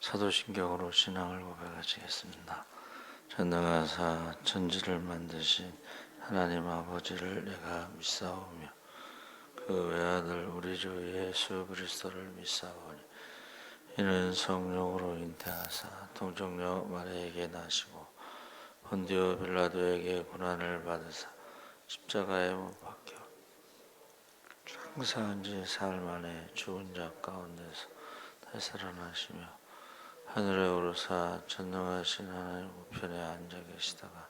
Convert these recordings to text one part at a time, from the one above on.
사도신경으로 신앙을 고백하시겠습니다. 전능하사 천지를 만드신 하나님 아버지를 내가 믿사오며 그 외아들 우리 주 예수 그리스도를 믿사오니 이는 성령으로 잉태하사 동정녀 마리아에게 나시고 본디오 빌라도에게 고난을 받으사 십자가에 못 박혀 장사한 지 사흘 만에 죽은 자 가운데서 다시 살아나시며 하늘에 오르사 전능하신 하나님 우편에 앉아 계시다가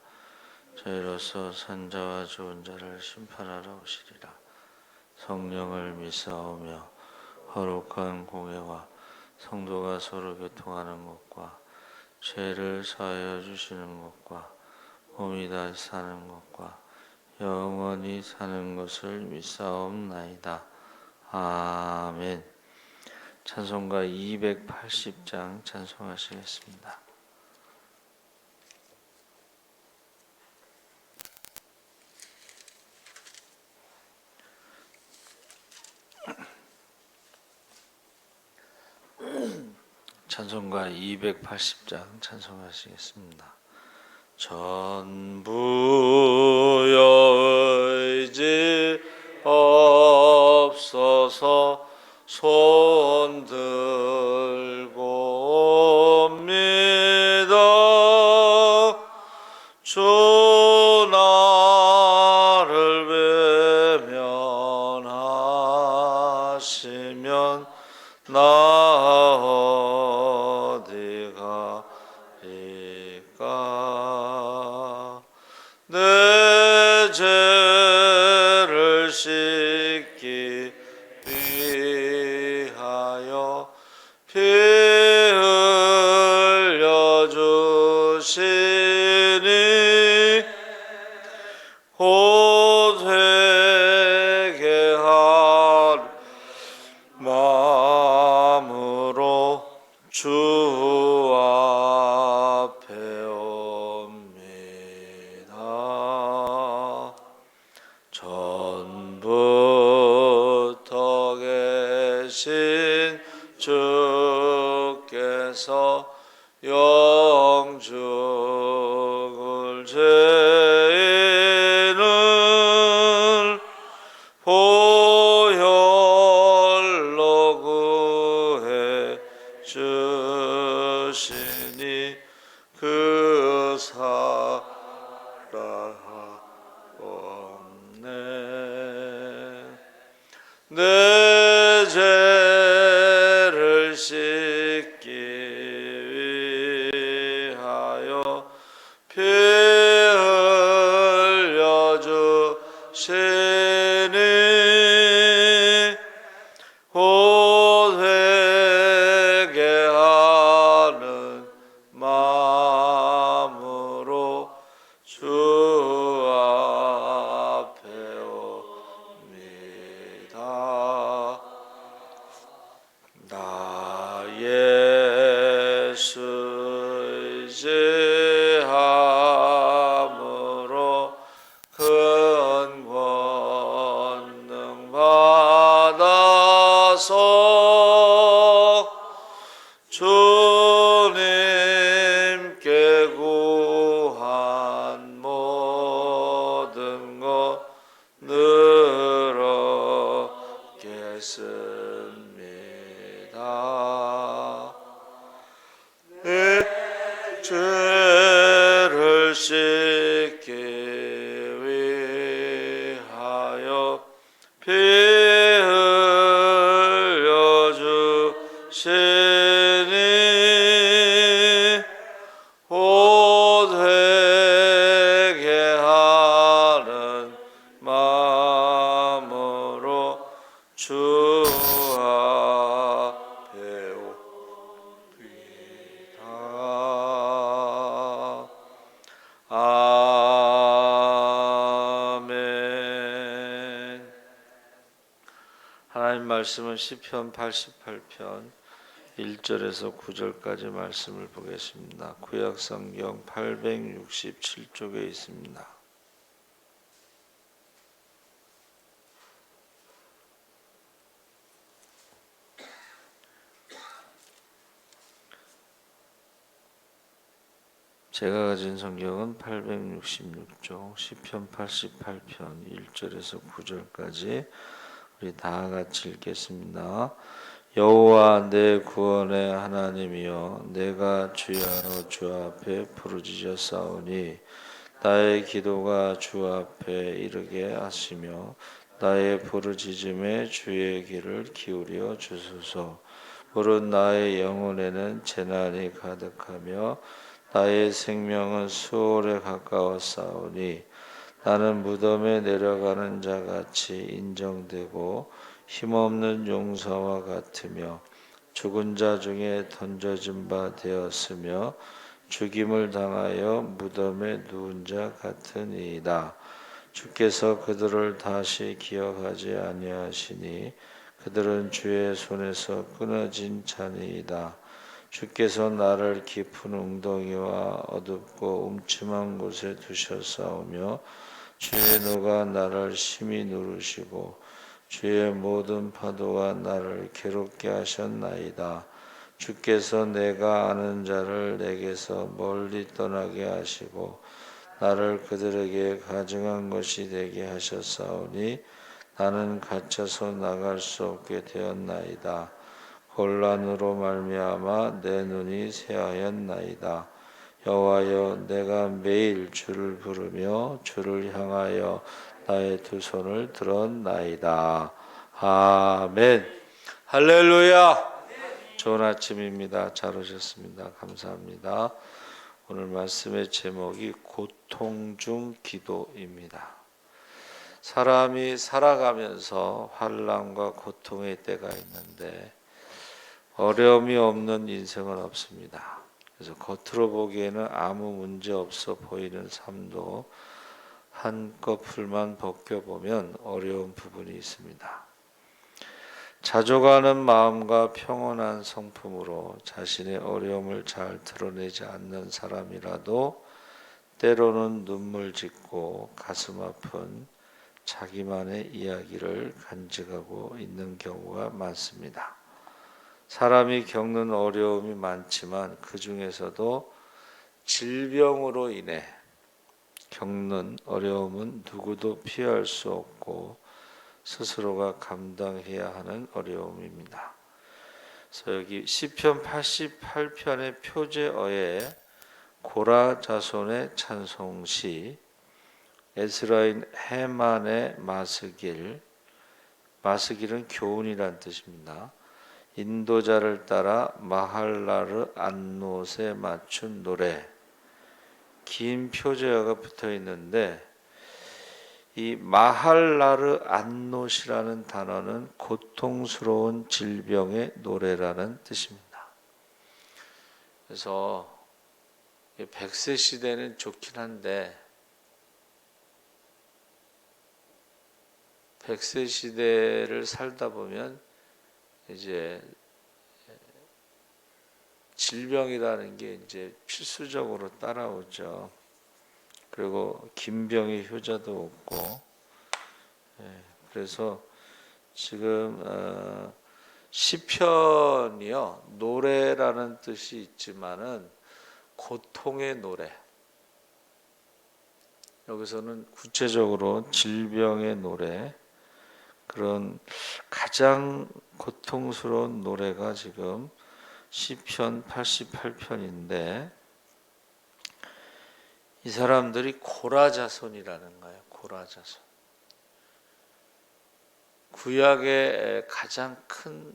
저희로서 산자와 죽은 자를 심판하러 오시리라. 성령을 믿사오며 거룩한 공회와 성도가 서로 교통하는 것과 죄를 사하여 주시는 것과 몸이 다시 사는 것과 영원히 사는 것을 믿사옵나이다. 아멘. 찬송가 280장 찬송하시겠습니다. 찬송가 280장 찬송하시겠습니다. 전부여 의지 없어서 손 들고 옵니다. 주 나를 외면하시면 나 어디 가리까. 내 죄를 씻기 위하여 피 흘려 주시니 곧 회개할 마음으로 주 앞에 옵니다. 전부터 계신 주께서 영죽을 죄인을 보혈로 구해 주시니 그 사랑하옵네. 내 죄를 씻기 위하여 피 흘려 주시니 곧 회개하는 마음으로 주 앞에 옵니다. 나 예수 의지함으로 큰 권능 받아서 주님께 구한 모든 것 늘어겠습니다. 내 죄를 씻기 위하여 피 흘려 주시니 곧 회개하는 마음으로 주 앞에 옵니다. 아멘. 하나님 말씀은 시편 88편 1절에서 9절까지 말씀을 보겠습니다. 구약성경 867쪽에 있습니다. 제가 가진 성경은 866쪽 시편 88편 1절에서 9절까지 우리 다 같이 읽겠습니다. 여호와 내 구원의 하나님이여, 내가 주야로 주 앞에 부르짖었사오니 나의 기도가 주 앞에 이르게 하시며 나의 부르짖음에 주의 귀를 기울여 주소서. 물은 나의 영혼에는 재난이 가득하며 나의 생명은 수월에 가까웠사오니 나는 무덤에 내려가는 자같이 인정되고 힘없는 용사와 같으며 죽은 자 중에 던져진 바 되었으며 죽임을 당하여 무덤에 누운 자 같으니이다. 주께서 그들을 다시 기억하지 아니하시니 그들은 주의 손에서 끊어진 자니이다. 주께서 나를 깊은 웅덩이와 어둡고 음침한 곳에 두셨사오며 주의 노가 나를 심히 누르시고 주의 모든 파도가 나를 괴롭게 하셨나이다. 주께서 내가 아는 자를 내게서 멀리 떠나게 하시고 나를 그들에게 가증한 것이 되게 하셨사오니 나는 갇혀서 나갈 수 없게 되었나이다. 곤란으로 말미암아 내 눈이 새하였나이다. 여호와여, 내가 매일 주를 부르며 주를 향하여 나의 두 손을 들었나이다. 아멘. 할렐루야. 좋은 아침입니다. 잘 오셨습니다. 감사합니다. 오늘 말씀의 제목이 고통 중 기도입니다. 사람이 살아가면서 환난과 고통의 때가 있는데 어려움이 없는 인생은 없습니다. 그래서 겉으로 보기에는 아무 문제 없어 보이는 삶도 한꺼풀만 벗겨보면 어려운 부분이 있습니다. 자족하는 마음과 평온한 성품으로 자신의 어려움을 잘 드러내지 않는 사람이라도 때로는 눈물 짓고 가슴 아픈 자기만의 이야기를 간직하고 있는 경우가 많습니다. 사람이 겪는 어려움이 많지만 그 중에서도 질병으로 인해 겪는 어려움은 누구도 피할 수 없고 스스로가 감당해야 하는 어려움입니다. 그래서 여기 시편 88편의 표제어에 고라 자손의 찬송시, 에스라인 헤만의 마스길, 마스길은 교훈이란 뜻입니다. 인도자를 따라 마할라르 안노스에 맞춘 노래, 긴 표제어가 붙어 있는데 이 마할라르 안노시라는 단어는 고통스러운 질병의 노래라는 뜻입니다. 그래서 100세 시대는 좋긴 한데 100세 시대를 살다 보면 이제 질병이라는 게 이제 필수적으로 따라오죠. 그리고 김병의 효자도 없고, 그래서 지금 시편이요, 노래라는 뜻이 있지만은 고통의 노래. 여기서는 구체적으로 질병의 노래, 그런 가장 고통스러운 노래가 지금 시편 88편인데 이 사람들이 고라 자손이라는 거예요. 고라 자손. 구약의 가장 큰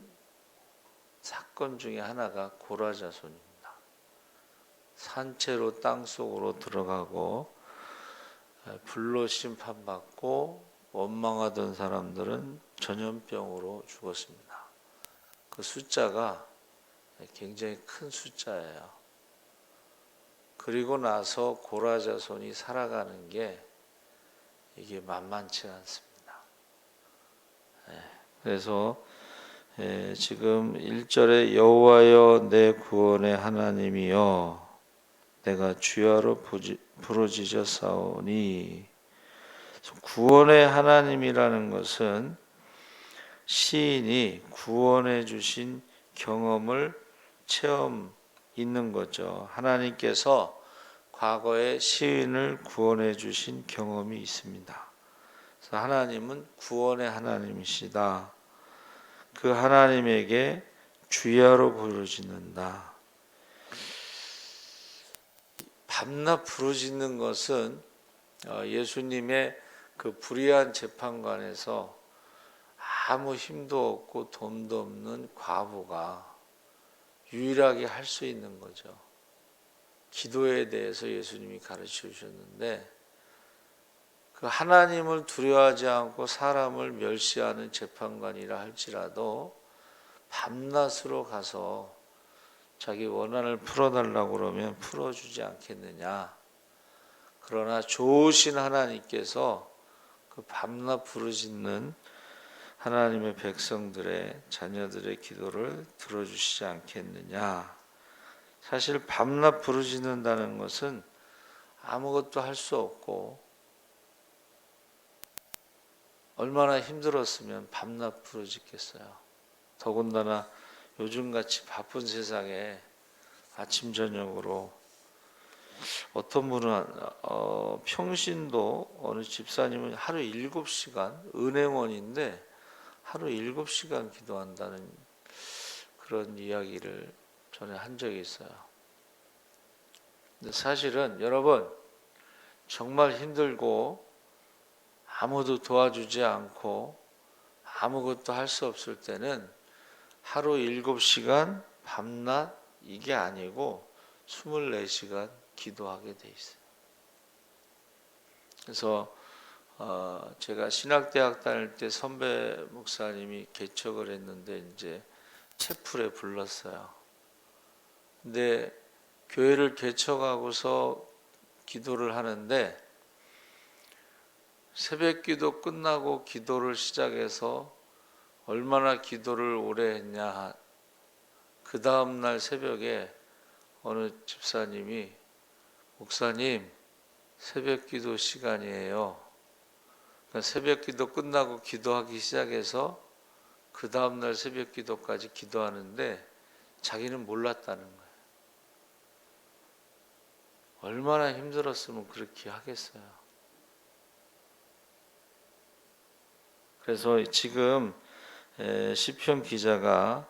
사건 중에 하나가 고라 자손입니다. 산채로 땅속으로 들어가고 불로 심판받고 원망하던 사람들은 전염병으로 죽었습니다. 그 숫자가 굉장히 큰 숫자예요. 그리고 나서 고라 자손이 살아가는 게 이게 만만치 않습니다. 그래서 지금 1절에 여호와여 내 구원의 하나님이여 내가 주야로 부르짖었사오니, 구원의 하나님이라는 것은 시인이 구원해 주신 경험을 체험 있는 거죠. 하나님께서 과거에 시인을 구원해 주신 경험이 있습니다. 그래서 하나님은 구원의 하나님이시다. 그 하나님에게 주야로 부르짖는다. 밤낮 부르짖는 것은 예수님의 그 불의한 재판관에서 아무 힘도 없고 돈도 없는 과부가 유일하게 할 수 있는 거죠. 기도에 대해서 예수님이 가르쳐 주셨는데, 그 하나님을 두려워하지 않고 사람을 멸시하는 재판관이라 할지라도 밤낮으로 가서 자기 원한을 풀어달라고 그러면 풀어주지 않겠느냐. 그러나 좋으신 하나님께서 그 밤낮 부르짖는 하나님의 백성들의 자녀들의 기도를 들어주시지 않겠느냐. 사실 밤낮 부르짖는다는 것은 아무것도 할 수 없고 얼마나 힘들었으면 밤낮 부르짖겠어요. 더군다나 요즘같이 바쁜 세상에 아침 저녁으로 어떤 분은 평신도 어느 집사님은 하루 7시간 은행원인데 하루 7시간 기도한다는 그런 이야기를 전에 한 적이 있어요. 근데 사실은 여러분 정말 힘들고 아무도 도와주지 않고 아무것도 할 수 없을 때는 하루 7시간 밤낮 이게 아니고 24시간 기도하게 돼 있어요. 그래서 제가 신학대학 다닐 때 선배 목사님이 개척을 했는데 이제 채플에 불렀어요. 근데 교회를 개척하고서 기도를 하는데 새벽기도 끝나고 기도를 시작해서 얼마나 기도를 오래 했냐. 그 다음날 새벽에 어느 집사님이 목사님 새벽기도 시간이에요. 그러니까 새벽기도 끝나고 기도하기 시작해서 그 다음날 새벽기도까지 기도하는데 자기는 몰랐다는 거예요. 얼마나 힘들었으면 그렇게 하겠어요. 그래서 지금 시편 기자가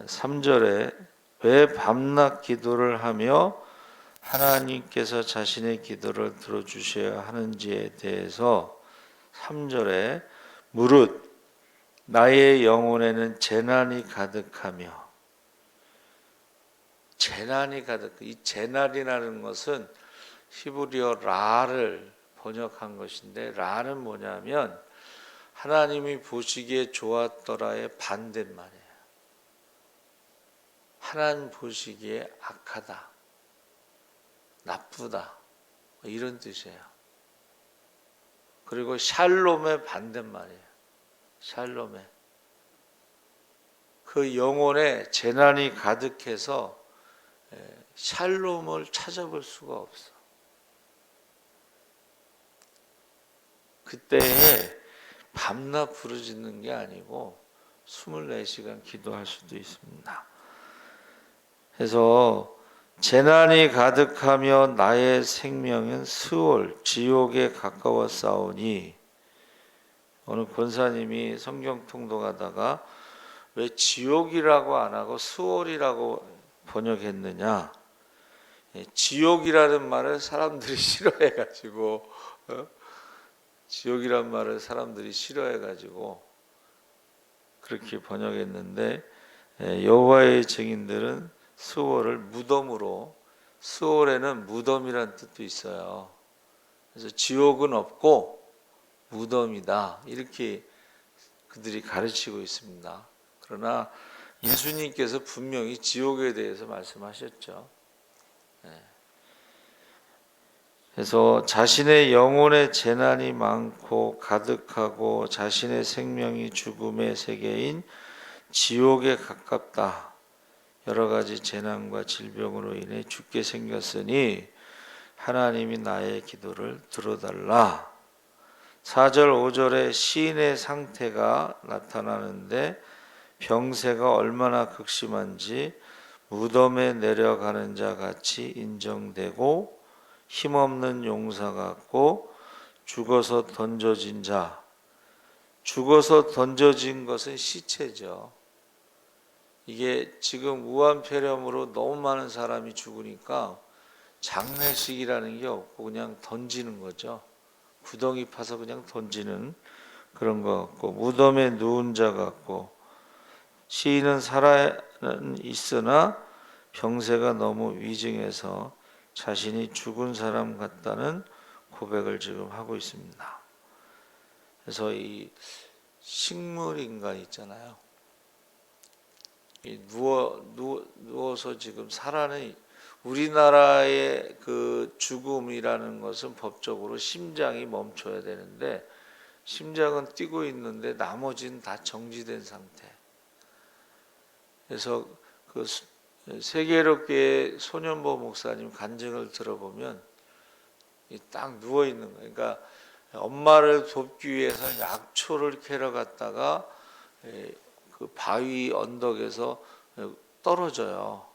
3절에 왜 밤낮 기도를 하며 하나님께서 자신의 기도를 들어주셔야 하는지에 대해서 3절에 무릇 나의 영혼에는 재난이 가득하며, 재난이 가득, 이 재난이라는 것은 히브리어 라를 번역한 것인데 라는 뭐냐면 하나님이 보시기에 좋았더라의 반대말이에요. 하나님 보시기에 악하다, 나쁘다 이런 뜻이에요. 그리고 샬롬의 반대말이에요. 샬롬의 그 영혼에 재난이 가득해서 샬롬을 찾아볼 수가 없어. 그때에 밤낮 부르짖는 게 아니고 24시간 기도할 수도 있습니다. 그래서 재난이 가득하며 나의 생명은 스올 지옥에 가까워 싸우니, 어느 권사님이 성경 통독하다가 왜 지옥이라고 안 하고 스올이라고 번역했느냐. 지옥이라는 말을 사람들이 싫어해가지고 지옥이란 말을 사람들이 싫어해가지고 그렇게 번역했는데 여호와의 증인들은 스올을 무덤으로, 스올에는 무덤이란 뜻도 있어요. 그래서 지옥은 없고 무덤이다 이렇게 그들이 가르치고 있습니다. 그러나 예수님께서 분명히 지옥에 대해서 말씀하셨죠. 그래서 자신의 영혼의 재난이 많고 가득하고 자신의 생명이 죽음의 세계인 지옥에 가깝다. 여러 가지 재난과 질병으로 인해 죽게 생겼으니 하나님이 나의 기도를 들어달라. 4절 5절에 시인의 상태가 나타나는데 병세가 얼마나 극심한지 무덤에 내려가는 자 같이 인정되고 힘없는 용사 같고 죽어서 던져진 자. 죽어서 던져진 것은 시체죠. 이게 지금 무한폐렴으로 너무 많은 사람이 죽으니까 장례식이라는 게 없고 그냥 던지는 거죠. 구덩이 파서 그냥 던지는 그런 것 같고, 무덤에 누운 자 같고, 시인은 살아는 있으나 병세가 너무 위중해서 자신이 죽은 사람 같다는 고백을 지금 하고 있습니다. 그래서 이 식물 인간 있잖아요. 이 누워서 지금 살아는, 우리나라의 그 죽음이라는 것은 법적으로 심장이 멈춰야 되는데 심장은 뛰고 있는데 나머지는 다 정지된 상태. 그래서 그 세계롭게 소년보 목사님 간증을 들어보면 딱 누워 있는 거예요. 그러니까 엄마를 돕기 위해서 약초를 캐러 갔다가 그 바위 언덕에서 떨어져요.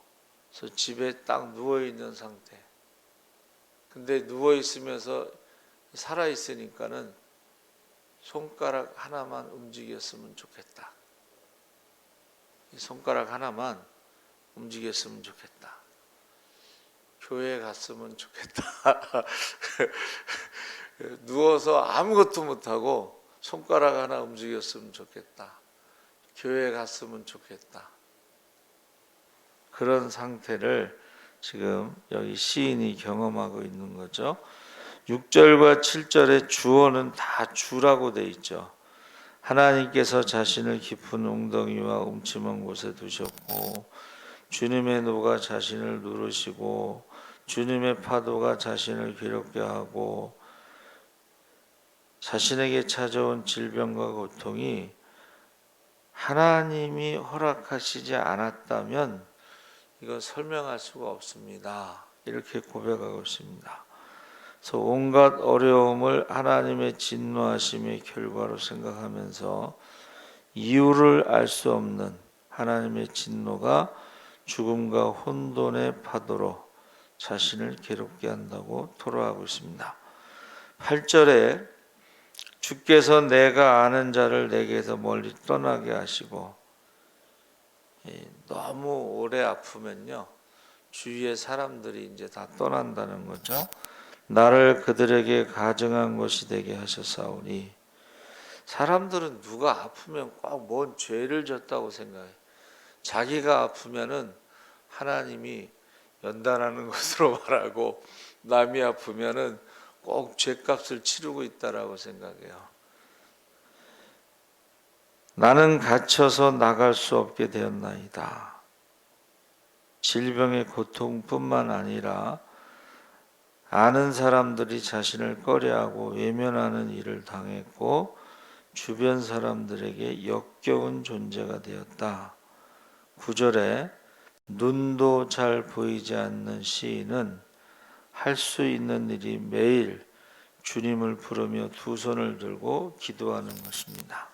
그래서 집에 딱 누워 있는 상태. 근데 누워 있으면서 살아 있으니까는 손가락 하나만 움직였으면 좋겠다. 이 손가락 하나만 움직였으면 좋겠다. 교회 갔으면 좋겠다. 누워서 아무것도 못하고 손가락 하나 움직였으면 좋겠다. 교회 갔으면 좋겠다. 그런 상태를 지금 여기 시인이 경험하고 있는 거죠. 6절과 7절의 주어는 다 주라고 돼 있죠. 하나님께서 자신을 깊은 웅덩이와 음침한 곳에 두셨고, 주님의 노가 자신을 누르시고, 주님의 파도가 자신을 괴롭게 하고, 자신에게 찾아온 질병과 고통이 하나님이 허락하시지 않았다면 이건 설명할 수가 없습니다. 이렇게 고백하고 있습니다. 그래서 온갖 어려움을 하나님의 진노하심의 결과로 생각하면서 이유를 알 수 없는 하나님의 진노가 죽음과 혼돈의 파도로 자신을 괴롭게 한다고 토로하고 있습니다. 8절에 주께서 내가 아는 자를 내게서 멀리 떠나게 하시고, 너무 오래 아프면요 주위의 사람들이 이제 다 떠난다는 거죠. 나를 그들에게 가증한 것이 되게 하셨사오니, 사람들은 누가 아프면 꼭 뭔 죄를 졌다고 생각해. 자기가 아프면은 하나님이 연단하는 것으로 말하고, 남이 아프면은 꼭 죄값을 치르고 있다라고 생각해요. 나는 갇혀서 나갈 수 없게 되었나이다. 질병의 고통뿐만 아니라 아는 사람들이 자신을 꺼려하고 외면하는 일을 당했고, 주변 사람들에게 역겨운 존재가 되었다. 9절에 눈도 잘 보이지 않는 시인은 할 수 있는 일이 매일 주님을 부르며 두 손을 들고 기도하는 것입니다.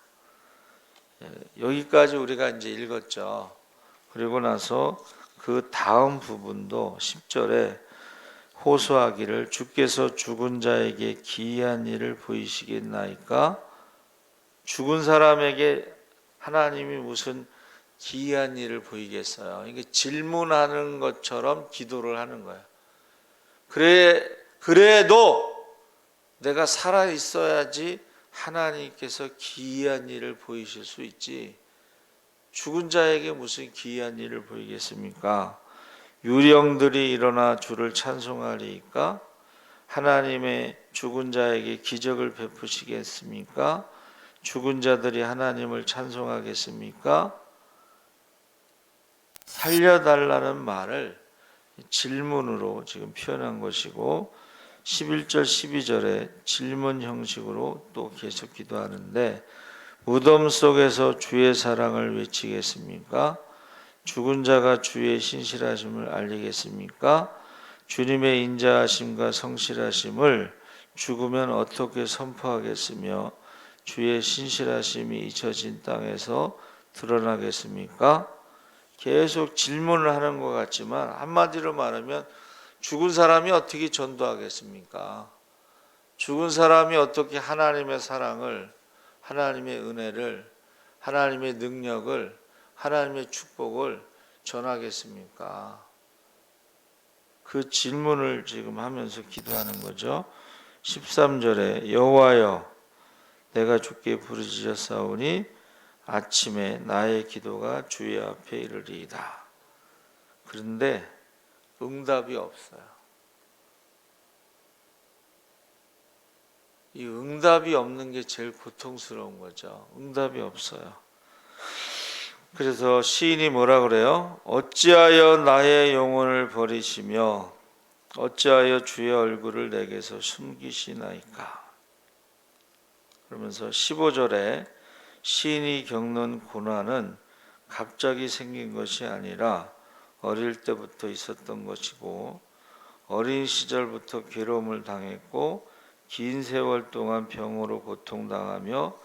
여기까지 우리가 이제 읽었죠. 그리고 나서 그 다음 부분도 10절에 호소하기를, 주께서 죽은 자에게 기이한 일을 보이시겠나이까? 죽은 사람에게 하나님이 무슨 기이한 일을 보이겠어요? 이게 질문하는 것처럼 기도를 하는 거예요. 그래도 내가 살아 있어야지 하나님께서 기이한 일을 보이실 수 있지, 죽은 자에게 무슨 기이한 일을 보이겠습니까? 유령들이 일어나 주를 찬송하리이까? 하나님의 죽은 자에게 기적을 베푸시겠습니까? 죽은 자들이 하나님을 찬송하겠습니까? 살려달라는 말을 질문으로 지금 표현한 것이고, 11절 12절에 질문 형식으로 또 계속 기도하는데, 무덤 속에서 주의 사랑을 외치겠습니까? 죽은 자가 주의 신실하심을 알리겠습니까? 주님의 인자하심과 성실하심을 죽으면 어떻게 선포하겠으며 주의 신실하심이 잊혀진 땅에서 드러나겠습니까? 계속 질문을 하는 것 같지만 한마디로 말하면 죽은 사람이 어떻게 전도하겠습니까? 죽은 사람이 어떻게 하나님의 사랑을, 하나님의 은혜를, 하나님의 능력을, 하나님의 축복을 전하겠습니까? 그 질문을 지금 하면서 기도하는 거죠. 13절에 여호와여 내가 주께 부르짖었사오니 아침에 나의 기도가 주의 앞에 이르리이다. 그런데 응답이 없어요. 이 응답이 없는 게 제일 고통스러운 거죠. 응답이 없어요. 그래서 시인이 뭐라 그래요? 어찌하여 나의 영혼을 버리시며 어찌하여 주의 얼굴을 내게서 숨기시나이까. 그러면서 15절에 시인이 겪는 고난은 갑자기 생긴 것이 아니라 어릴 때부터 있었던 것이고 어린 시절부터 괴로움을 당했고 긴 세월 동안 병으로 고통당하며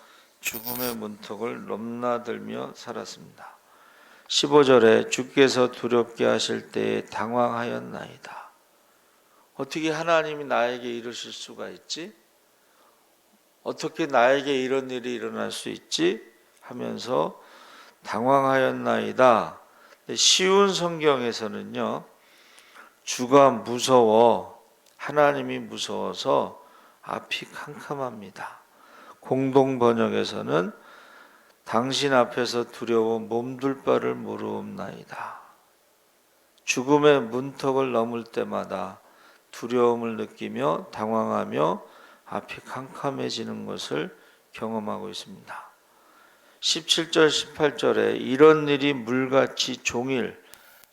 죽음의 문턱을 넘나들며 살았습니다. 15절에 주께서 두렵게 하실 때에 당황하였나이다. 어떻게 하나님이 나에게 이러실 수가 있지? 어떻게 나에게 이런 일이 일어날 수 있지? 하면서 당황하였나이다. 쉬운 성경에서는요, 주가 무서워, 하나님이 무서워서 앞이 캄캄합니다. 공동 번역에서는 당신 앞에서 두려워 몸둘 바를 모르옵나이다. 죽음의 문턱을 넘을 때마다 두려움을 느끼며 당황하며 앞이 캄캄해지는 것을 경험하고 있습니다. 17절 18절에 이런 일이 물같이 종일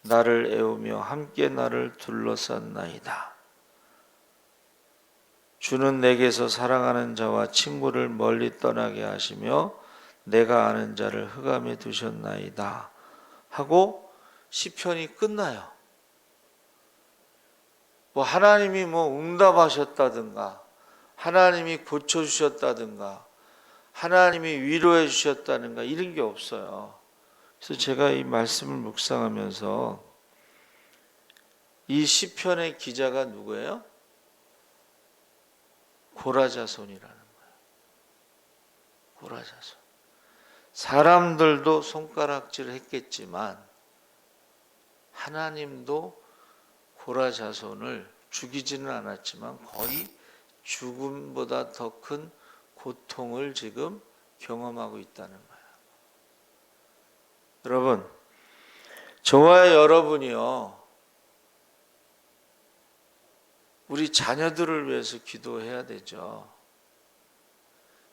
나를 애우며 함께 나를 둘러쌌나이다. 주는 내게서 사랑하는 자와 친구를 멀리 떠나게 하시며 내가 아는 자를 흑암에 두셨나이다 하고 시편이 끝나요. 하나님이 응답하셨다든가 하나님이 고쳐주셨다든가 하나님이 위로해 주셨다든가 이런 게 없어요. 그래서 제가 이 말씀을 묵상하면서 이 시편의 기자가 누구예요? 고라자손이라는 거예요. 고라자손. 사람들도 손가락질 했겠지만 하나님도 고라자손을 죽이지는 않았지만 거의 죽음보다 더 큰 고통을 지금 경험하고 있다는 거예요. 여러분, 저와 여러분이요, 우리 자녀들을 위해서 기도해야 되죠.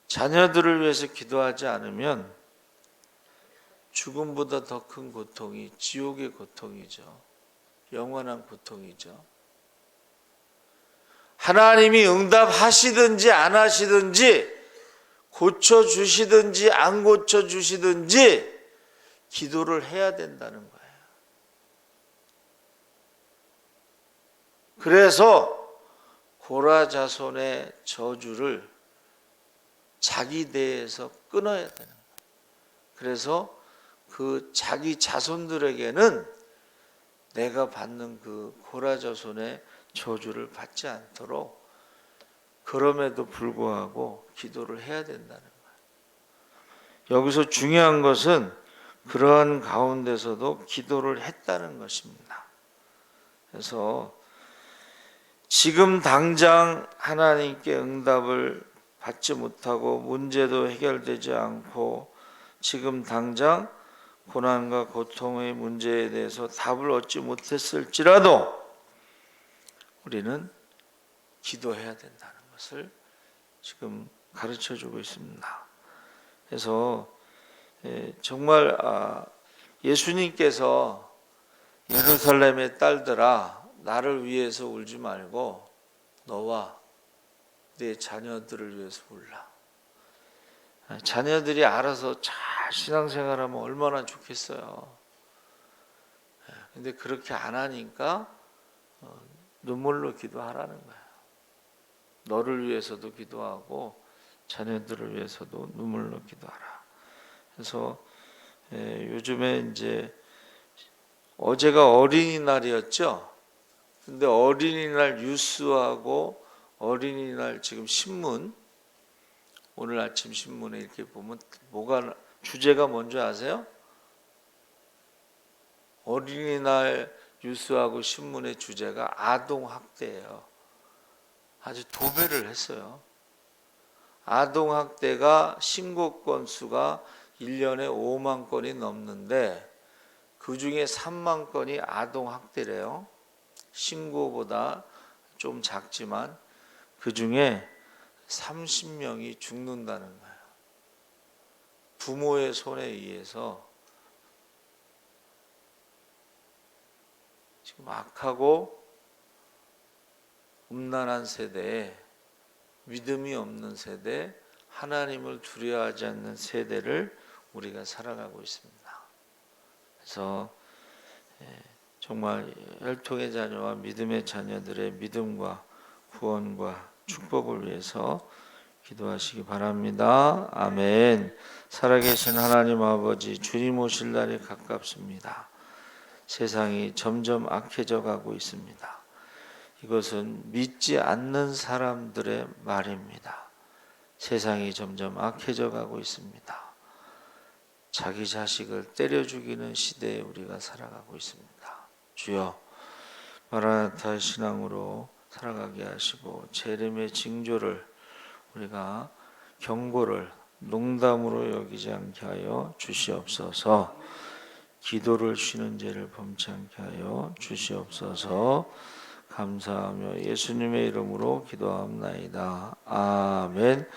자녀들을 위해서 기도하지 않으면 죽음보다 더 큰 고통이 지옥의 고통이죠. 영원한 고통이죠. 하나님이 응답하시든지 안 하시든지 고쳐주시든지 안 고쳐주시든지 기도를 해야 된다는 거예요. 그래서 고라자손의 저주를 자기 대에서 끊어야 되는 거예요. 그래서 그 자기 자손들에게는 내가 받는 그 고라자손의 저주를 받지 않도록 그럼에도 불구하고 기도를 해야 된다는 거예요. 여기서 중요한 것은 그러한 가운데서도 기도를 했다는 것입니다. 그래서 지금 당장 하나님께 응답을 받지 못하고 문제도 해결되지 않고 지금 당장 고난과 고통의 문제에 대해서 답을 얻지 못했을지라도 우리는 기도해야 된다는 것을 지금 가르쳐주고 있습니다. 그래서 정말 예수님께서 예루살렘의 딸들아 나를 위해서 울지 말고 너와 내 자녀들을 위해서 울라. 자녀들이 알아서 잘 신앙생활하면 얼마나 좋겠어요. 근데 그렇게 안 하니까 눈물로 기도하라는 거예요. 너를 위해서도 기도하고 자녀들을 위해서도 눈물로 기도하라. 그래서 요즘에 이제 어제가 어린이날이었죠. 근데 어린이날 뉴스하고 어린이날 지금 신문, 오늘 아침 신문에 이렇게 보면 뭐가 주제가 뭔지 아세요? 어린이날 뉴스하고 신문의 주제가 아동 학대예요. 아주 도배를 했어요. 아동 학대가 신고 건수가 1년에 5만 건이 넘는데 그 중에 3만 건이 아동 학대래요. 신고보다 좀 작지만 그 중에 30명이 죽는다는 거예요. 부모의 손에 의해서. 지금 악하고 음란한 세대에, 믿음이 없는 세대, 하나님을 두려워하지 않는 세대를 우리가 살아가고 있습니다. 그래서 정말 혈통의 자녀와 믿음의 자녀들의 믿음과 구원과 축복을 위해서 기도하시기 바랍니다. 아멘. 살아계신 하나님 아버지, 주님 오실 날이 가깝습니다. 세상이 점점 악해져 가고 있습니다. 이것은 믿지 않는 사람들의 말입니다. 세상이 점점 악해져 가고 있습니다. 자기 자식을 때려 죽이는 시대에 우리가 살아가고 있습니다. 주여, 마라나타 신앙으로 살아가게 하시고 재림의 징조를 우리가 경고를 농담으로 여기지 않게 하여 주시옵소서. 기도를 쉬는 죄를 범치 않게 하여 주시옵소서. 감사하며 예수님의 이름으로 기도합나이다. 아멘.